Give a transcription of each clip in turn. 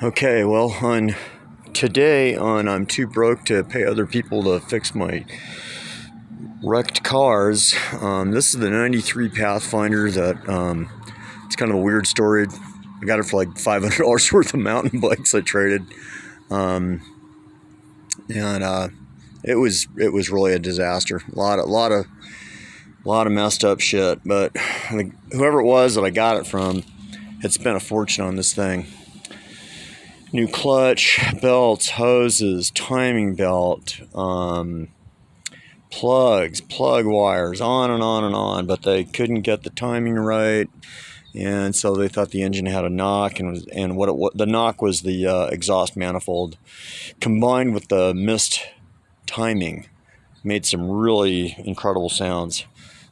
Okay, well, I'm too broke to pay other people to fix my wrecked cars. This is the 93 Pathfinder that, it's kind of a weird story. I got it for like $500 worth of mountain bikes I traded. And it was really a disaster. A lot of messed up shit. But whoever it was that I got it from had spent a fortune on this thing. New clutch, belts, hoses, timing belt, plugs, plug wires, on and on and on. But they couldn't get the timing right, and so they thought the engine had a knock, and the knock was the exhaust manifold, combined with the missed timing, made some really incredible sounds.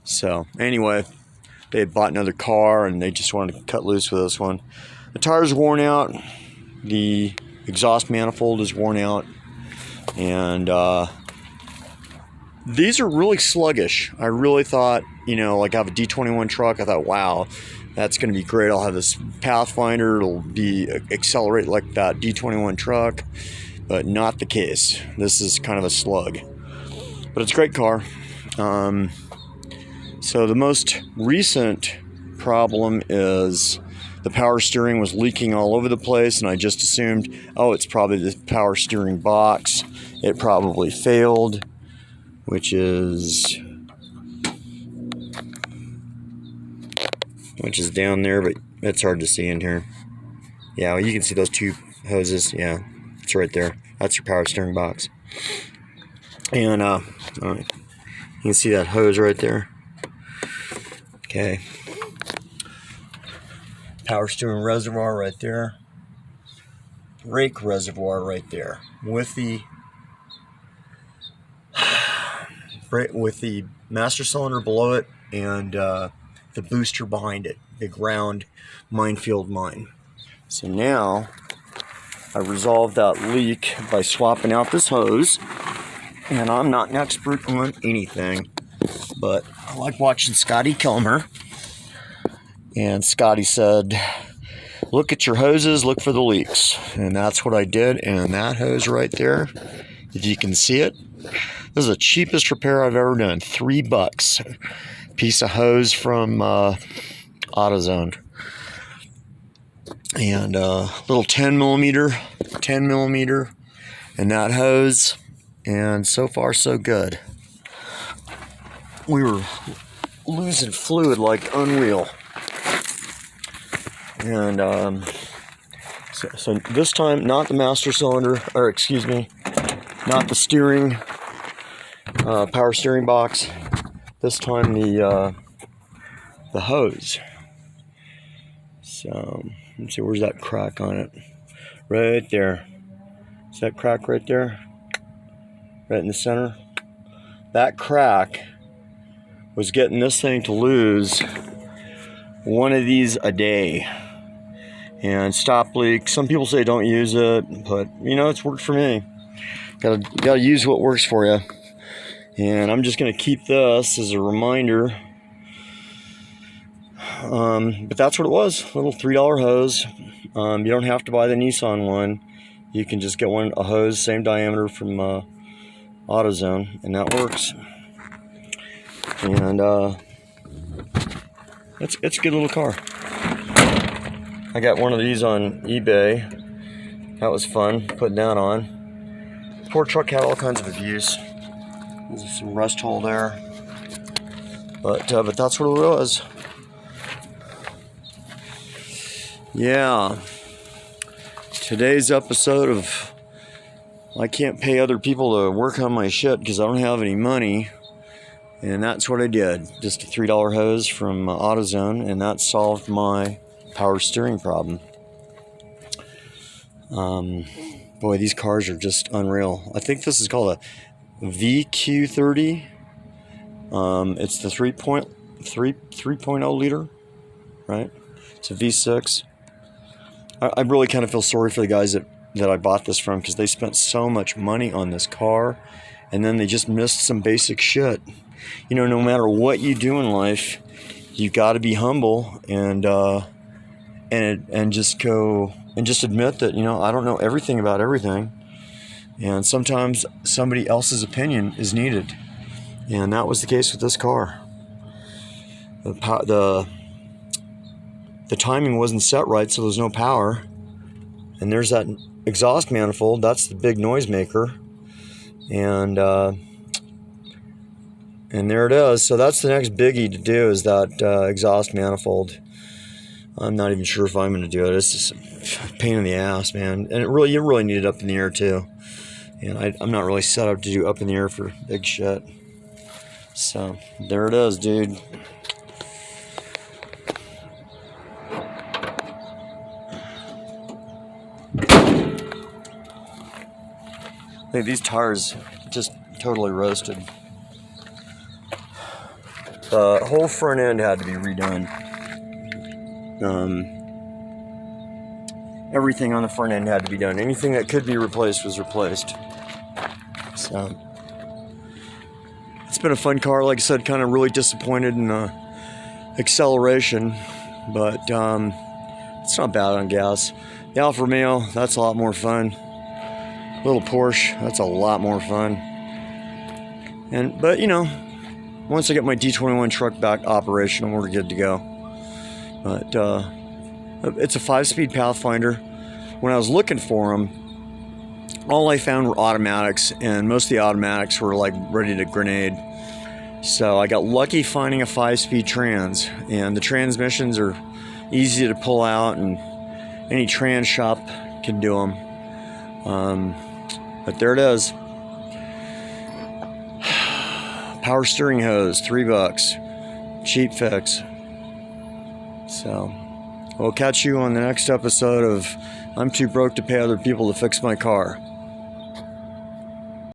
So anyway, they had bought another car and they just wanted to cut loose with this one. The tires worn out. The exhaust manifold is worn out, and these are really sluggish. I really thought, like I have a D21 truck. I thought, wow, that's going to be great. I'll have this Pathfinder. It'll accelerate like that D21 truck, but not the case. This is kind of a slug, but it's a great car. So the most recent problem is the power steering was leaking all over the place, and I just assumed, it's probably the power steering box. It probably failed, which is down there, but it's hard to see in here. Yeah, well, you can see those two hoses. Yeah, it's right there. That's your power steering box. And you can see that hose right there. Okay. Power steering reservoir right there. Brake reservoir right there. With the master cylinder below it and the booster behind it. Big round minefield mine. So now I resolved that leak by swapping out this hose. And I'm not an expert on anything, but I like watching Scotty Kilmer. And Scotty said, look at your hoses, look for the leaks. And that's what I did. And that hose right there, if you can see it, this is the cheapest repair I've ever done. $3. Piece of hose from AutoZone. And little 10 millimeter, and that hose. And so far, so good. We were losing fluid like unreal. And so this time, not the master cylinder, not the steering, power steering box. This time the hose. So let's see, where's that crack on it? Right there. Is that crack right there? Right in the center. That crack was getting this thing to lose one of these a day. And stop leak. Some people say don't use it, but it's worked for me. Gotta use what works for you. And I'm just gonna keep this as a reminder. But that's what it was. A little $3 hose. You don't have to buy the Nissan one. You can just get a hose, same diameter from AutoZone, and that works. And it's a good little car. I got one of these on eBay. That was fun, putting that on. Poor truck had all kinds of abuse. There's some rust hole there. But that's what it was. Yeah. Today's episode of I can't pay other people to work on my shit because I don't have any money. And that's what I did. Just a $3 hose from AutoZone, and that solved my power steering problem. Boy, these cars are just unreal. I think this is called a VQ30. It's the 3.0 liter, right? It's a V6. I really kind of feel sorry for the guys that I bought this from, because they spent so much money on this car, and then they just missed some basic shit. No matter what you do in life, you got to be humble and just go and just admit that, I don't know everything about everything. And sometimes somebody else's opinion is needed. And that was the case with this car. The timing wasn't set right, so there's no power. And there's that exhaust manifold. That's the big noisemaker. And there it is. So that's the next biggie to do, is that exhaust manifold. I'm not even sure if I'm going to do it. It's just a pain in the ass, man. And you really need it up in the air too. And I'm not really set up to do up in the air for big shit. So there it is, dude. Hey, these tires just totally roasted. The whole front end had to be redone. Everything on the front end had to be done. Anything that could be replaced was replaced. So it's been a fun car. Like I said, kind of really disappointed in the acceleration, but it's not bad on gas. The Alfa Romeo, that's a lot more fun. Little Porsche, that's a lot more fun. But once I get my D21 truck back operational, we're good to go. But it's a 5-speed Pathfinder. When I was looking for them, all I found were automatics, and most of the automatics were like ready to grenade. So I got lucky finding a 5-speed trans, and the transmissions are easy to pull out, and any trans shop can do them. But there it is. Power steering hose, $3. Cheap fix. So we'll catch you on the next episode of I'm Too Broke to Pay Other People to Fix My Car.